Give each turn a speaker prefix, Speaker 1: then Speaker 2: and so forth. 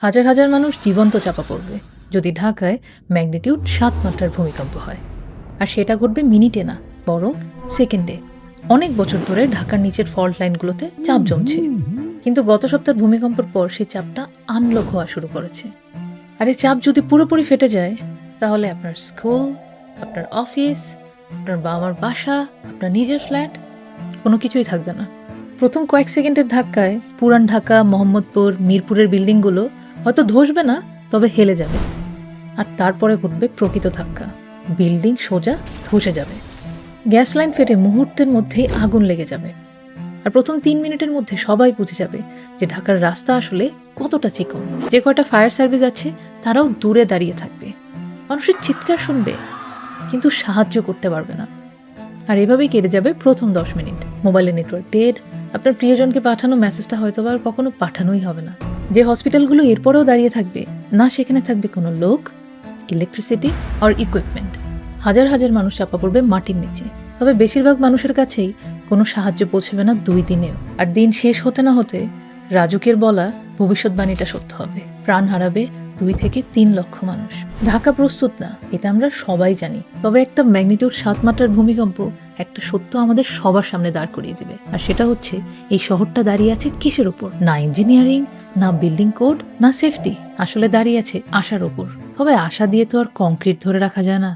Speaker 1: হাজার হাজার মানুষ জীবন্ত চাপা পড়বে যদি ঢাকায় ম্যাগনিটিউড ৭ মাত্রার ভূমিকম্প হয়। আর সেটা ঘটবে মিনিটে না, বরং সেকেন্ডে। অনেক বছর ধরে ঢাকার নিচের ফল্ট লাইনগুলোতে চাপ জমছে, কিন্তু গত সপ্তাহের ভূমিকম্পের পর সেই চাপটা আনলক হওয়া শুরু করেছে। আর এই চাপ যদি পুরোপুরি ফেটে যায়, তাহলে আপনার স্কুল, আপনার অফিস, আপনার বাবা মার বাসা, আপনার নিজের ফ্ল্যাট, কোনো কিছুই থাকবে না। প্রথম কয়েক সেকেন্ডের ধাক্কায় পুরান ঢাকা, মোহাম্মদপুর, মিরপুরের বিল্ডিংগুলো হয়তো ধসবে না, তবে হেলে যাবে। আর তারপরে ঘটবে প্রকৃত ধাক্কা, বিল্ডিং সোজা ধসে যাবে। গ্যাস লাইন ফেটে মুহূর্তের মধ্যেই আগুন লেগে যাবে। আর প্রথম ৩ মিনিটের মধ্যে সবাই বুঝে যাবে যে ঢাকার রাস্তা আসলে কতটা চিকন। যে কয়টা ফায়ার সার্ভিস আছে তারাও দূরে দাঁড়িয়ে থাকবে, মানুষের চিৎকার শুনবে, কিন্তু সাহায্য করতে পারবে না। আর এভাবেই কেটে যাবে প্রথম ১০ মিনিট। মোবাইলের নেটওয়ার্ক ডেড, আপনার প্রিয়জনকে পাঠানো মেসেজটা হয়তো আর কখনো পাঠানোই হবে না। যে হসপিটালগুলো এরপরেও দাঁড়িয়ে থাকবে না, সেখানে থাকবে কোনো লোক, ইলেকট্রিসিটি আর ইকুইপমেন্ট। হাজার হাজার মানুষ চাপা পড়বে মাটির নিচে। তবে বেশিরভাগ মানুষের কাছেই কোনো সাহায্য পৌঁছবে না ২ দিনেও। আর দিন শেষ হতে না হতে রাজুকের বলা ভবিষ্যৎবাণীটা সত্য হবে, প্রাণ হারাবে ২ থেকে ৩ লক্ষ মানুষ। ঢাকা প্রস্তুত না, এটা আমরা সবাই জানি। তবে একটা ম্যাগনিটিউড ৭ মাত্রার ভূমিকম্প একটা সত্য আমাদের সবার সামনে দাঁড় করিয়ে দিবে। আর সেটা হচ্ছে, এই শহরটা দাঁড়িয়ে আছে কিসের উপর? না ইঞ্জিনিয়ারিং, না বিল্ডিং কোড, না সেফটি। আসলে দাঁড়িয়ে আছে আশার উপর। তবে আশা দিয়ে তো আর কংক্রিট ধরে রাখা যায় না।